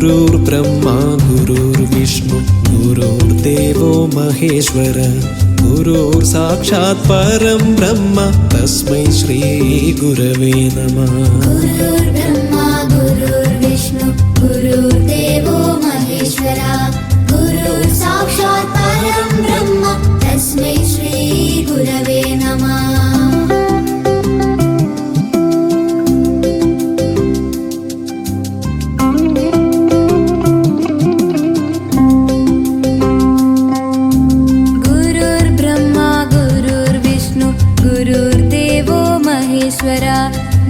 गुरुर्ब्रह्मा गुरुर्विष्णु गुरुर्देवो महेश्वर गुरुर् साक्षात् परं ब्रह्म तस्मै श्री गुरवे नमः। गुरुर्ब्रह्मा गुरुर्विष्णु गुरुर्देवो महेश्वर गुरुर् साक्षात् परं ब्रह्म तस्मै श्री गुरवे नमः।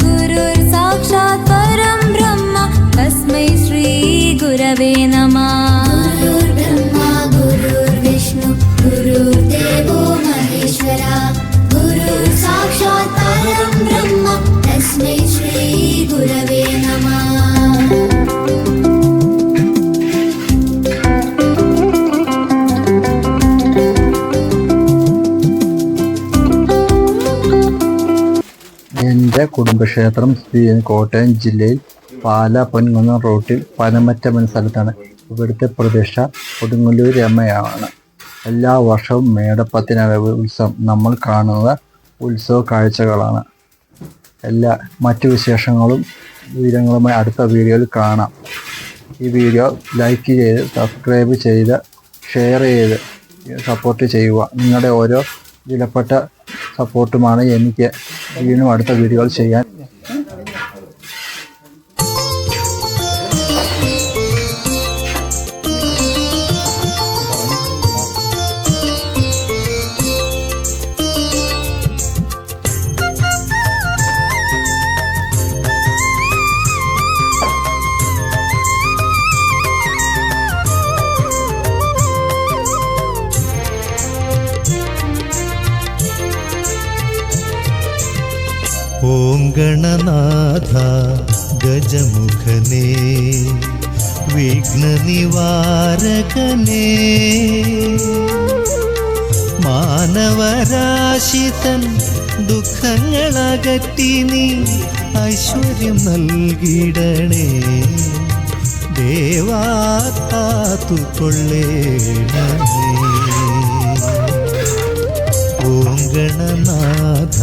गुरुर् साक्षात् परं ब्रह्म तस्मै श्री गुरवे नमः। गुरुर्ब्रह्मा गुरुर्विष्णु गुरुर्देवो महेश्वर गुरुर् साक्षात् परं ब्रह्म तस्मै श्री गुरवे नमः। എൻ്റെ കുടുംബക്ഷേത്രം സ്ഥിതി ചെയ്യുന്ന കോട്ടയം ജില്ലയിൽ പാലാ പൊൻകുന്നം റൂട്ടിൽ പനമറ്റം എന്ന സ്ഥലത്താണ്. ഇവിടുത്തെ പ്രതിഷ്ഠ കൊടുങ്ങല്ലൂർ രമയാണ്. എല്ലാ വർഷവും മേടപ്പത്തിനകവ് ഉത്സവം നമ്മൾ കാണുന്ന ഉത്സവ കാഴ്ചകളാണ്. മറ്റു വിശേഷങ്ങളും വിവരങ്ങളുമായി അടുത്ത വീഡിയോയിൽ കാണാം. ഈ വീഡിയോ ലൈക്ക് ചെയ്ത് സബ്സ്ക്രൈബ് ചെയ്ത് ഷെയർ ചെയ്ത് സപ്പോർട്ട് ചെയ്യുക. നിങ്ങളുടെ ഓരോ വിലപ്പെട്ട സപ്പോർട്ടുമാണ് എനിക്ക് വീണ്ടും അടുത്ത വീഡിയോകൾ ചെയ്യാൻ. ഓം ഗണനാഥ ഗജമുഖനേ വിഘ്നനിവാരകനേ മാനവരാശിതൻ ദുഃഖങ്ങളകറ്റി നീ ഐശ്വര്യം നൽകിടണേ ദേവാ കാത്തുകൊള്ളേണമേ. ഓം ഗണനാഥ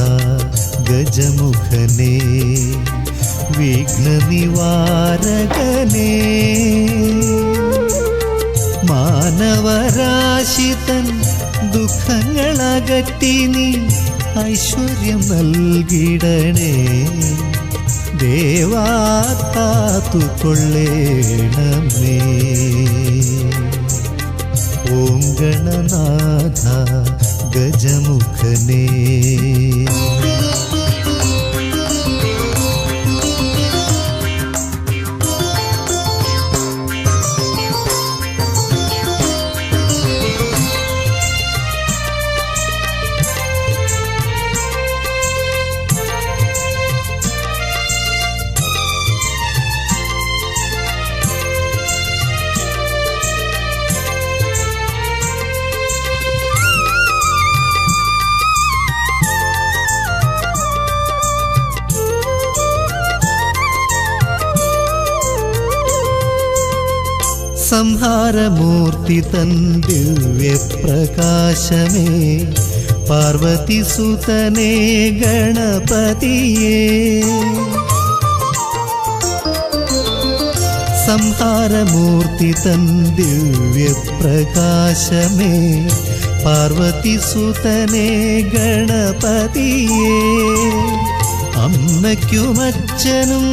ഗജമുഖനേ വിഘ്നനിവാരകനേ മാനവരാശിതൻ ദുഃഖങ്ങളകറ്റി നീ ഐശ്വര്യം നൽകിടണേ ദേവാ കാത്തുകൊള്ളേണമേ. ഓം ഗണനാഥ ഗജമുഖനേ. സംഹാരമൂർത്തി തൻ ദിവ്യപ്രകാശമേ പാർവതി സുതനേ ഗണപതിയേ. സംഹാരമൂർത്തി തൻ ദിവ്യപ്രകാശമേ പാർവതി സുതനേ ഗണപതിയേ. അമ്മയ്ക്കുമച്ഛനും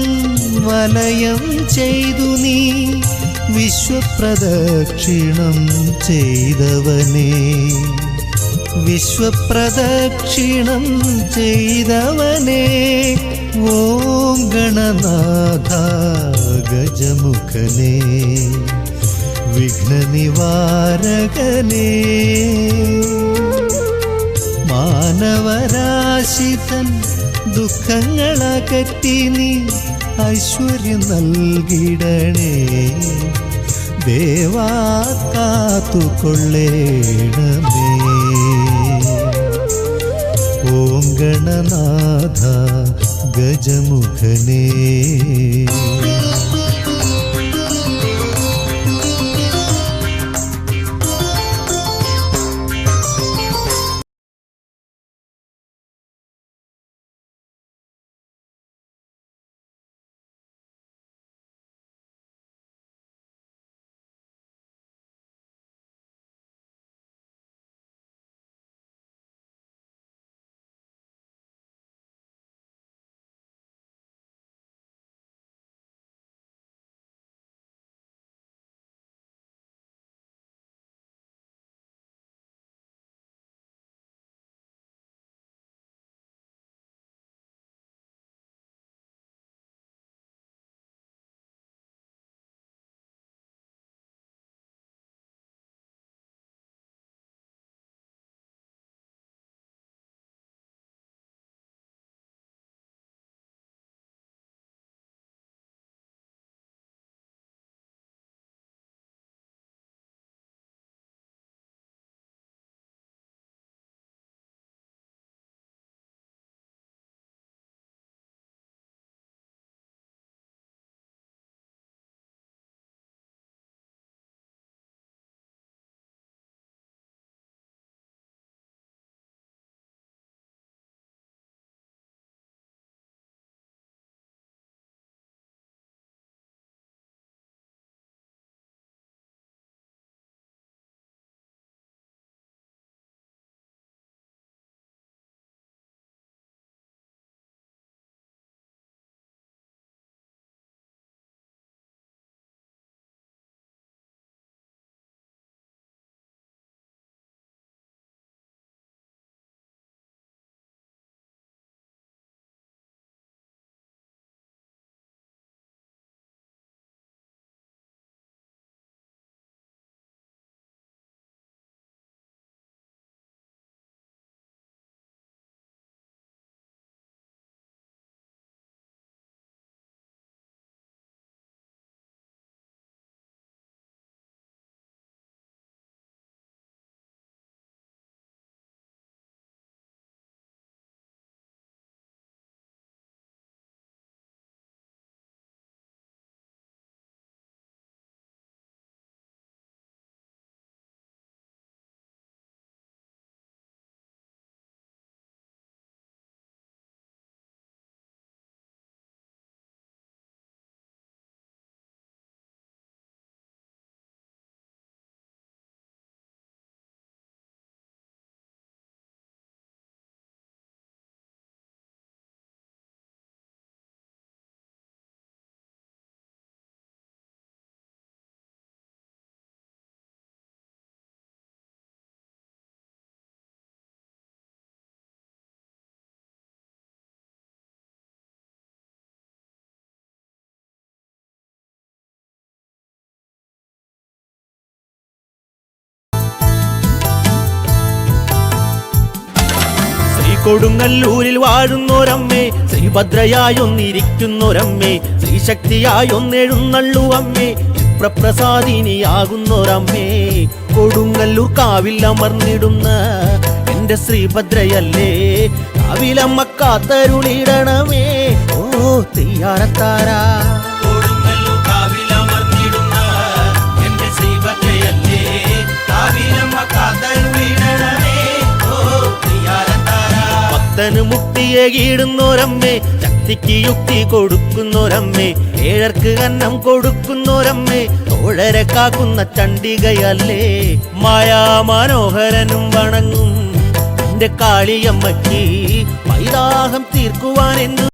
വലയം ചെയ്തു നീ വിശ്വപ്രദക്ഷിണം ചെയ്തവനേ വിശ്വപ്രദക്ഷിണം ചെയ്തവനേ. ഓം ഗണനാഥ ഗജമുഖനേ വിഘ്നനിവാരകനേ മാനവരാശിതൻ ദുഃഖങ്ങളകറ്റി നീ ഐശ്വര്യം നൽകിടണേ ദേവാ കാത്തുകൊള്ളേണമേ. ഓം ഗണനാഥ ഗജമുഖനേ. കൊടുങ്ങല്ലൂരിൽ വാഴുന്നോരമ്മേ, ശ്രീഭദ്രയായൊന്നിരിക്കുന്നൊരമ്മേ, ശ്രീശക്തിയായൊന്നെഴുന്നള്ളുവമ്മേ, പ്രസാദിനിയാകുന്നൊരമ്മേ, കൊടുങ്ങല്ലൂർ കാവിൽ അമർന്നിടുന്ന എന്റെ ശ്രീഭദ്രയല്ലേ, കാവിലമ്മ കാത്തരുളിടണമേ, ഓ തെയ്യാറത്താരാ. കൊടുങ്ങല്ലൂർ കാവിൽ അമർന്നിടുന്ന എന്റെ ശ്രീഭദ്രയല്ലേ, കാവിലമ്മ കാത്തരുളിടണമേ, ഓ തെയ്യാറത്താരാ. ഭക്തന് മുക്തിയേകിടുന്നോരമ്മേ, ശക്തിക്ക് യുക്തി കൊടുക്കുന്നൊരമ്മേ, ഏഴർക്ക് അന്നം കൊടുക്കുന്നൊരമ്മേ, തോഴരെ കാക്കുന്ന ചണ്ഡികയല്ലേ, മായാമനോഹരനും വണങ്ങും എന്റെ കാളിയമ്മയ്ക്ക് മൈദാഹം തീർക്കുവാൻ എന്ന്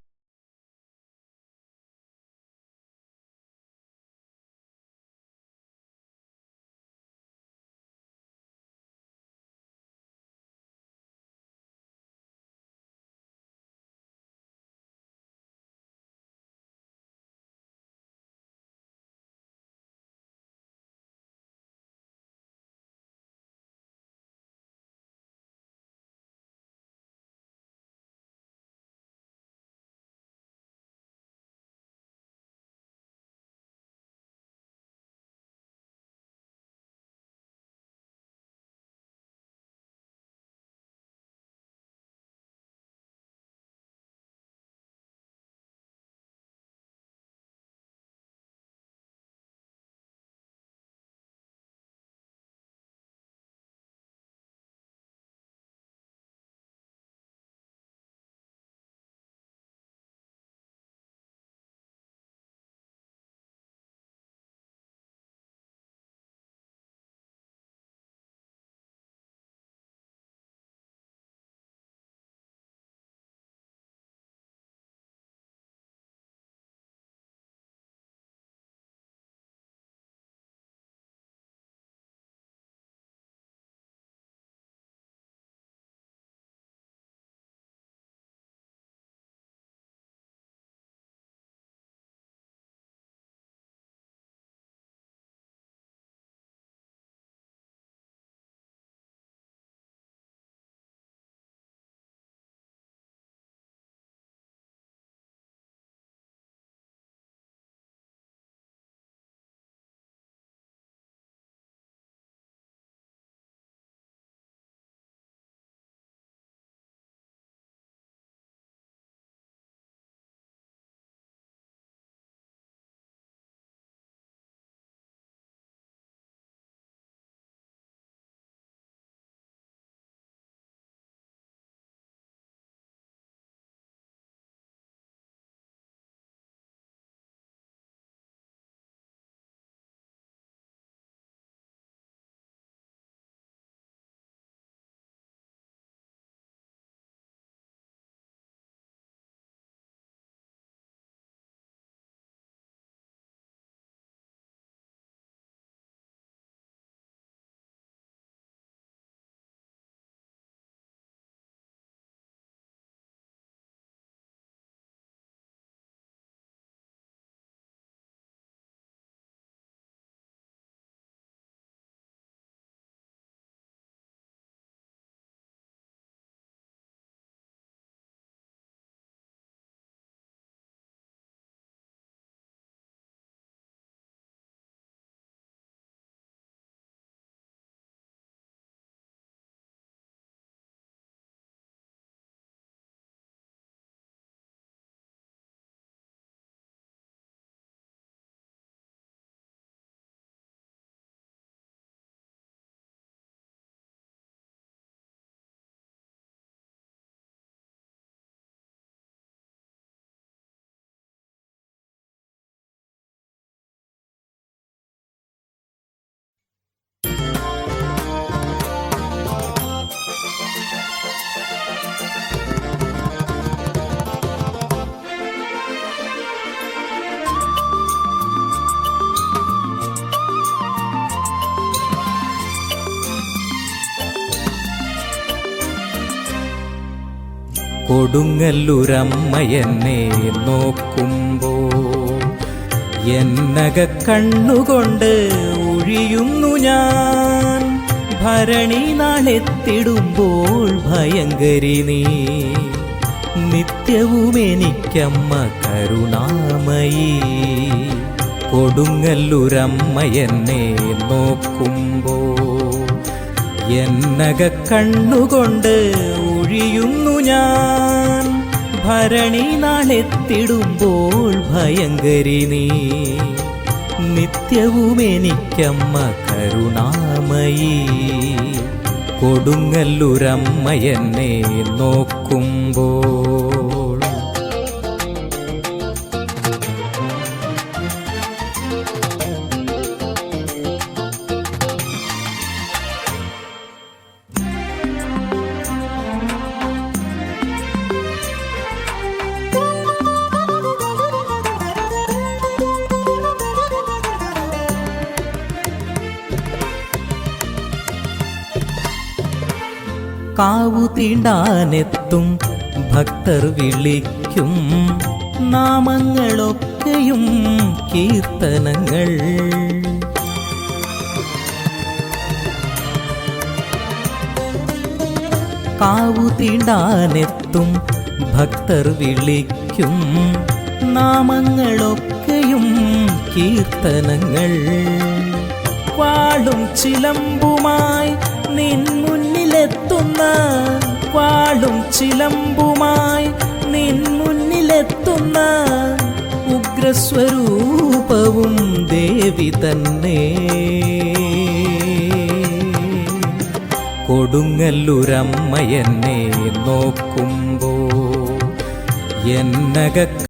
കൊടുങ്ങല്ലൂരമ്മയെന്നെ നോക്കുമ്പോ എന്നക കണ്ണുകൊണ്ട് ഒഴിയുന്നു ഞാൻ. ഭരണി നാളെത്തിടുമ്പോൾ ഭയങ്കരി നീ നിത്യവും എനിക്കമ്മ കരുണാമയി. കൊടുങ്ങല്ലൂരമ്മ എന്നെ നോക്കുമ്പോ എന്നക കണ്ണുകൊണ്ട് ഒഴിയുന്നു ഞാൻ. ഭരണി നാളെത്തിടുമ്പോൾ ഭയങ്കരി നീ നിത്യവും എനിക്കമ്മ കരുണാമയി. കൊടുങ്ങല്ലൂരമ്മ എന്നെ നോക്കുമ്പോൾ കാവു തീണ്ടാനെത്തും ഭക്തർ വിളിക്കും നാമങ്ങളൊക്കെയും കീർത്തനങ്ങൾ. കാവു തീണ്ടാനെത്തും ഭക്തർ വിളിക്കും നാമങ്ങളൊക്കെയും കീർത്തനങ്ങൾ. വാളും ചിലമ്പുമായി നിൻ മുന്നിലെത്തുന്ന വാളും ചിലമ്പുമായി നിൻ മുന്നിലെത്തുന്ന ഉഗ്രസ്വരൂപവും ദേവി തന്നെ. കൊടുങ്ങല്ലൂരമ്മ എന്നെ നോക്കുമ്പോ എന്നക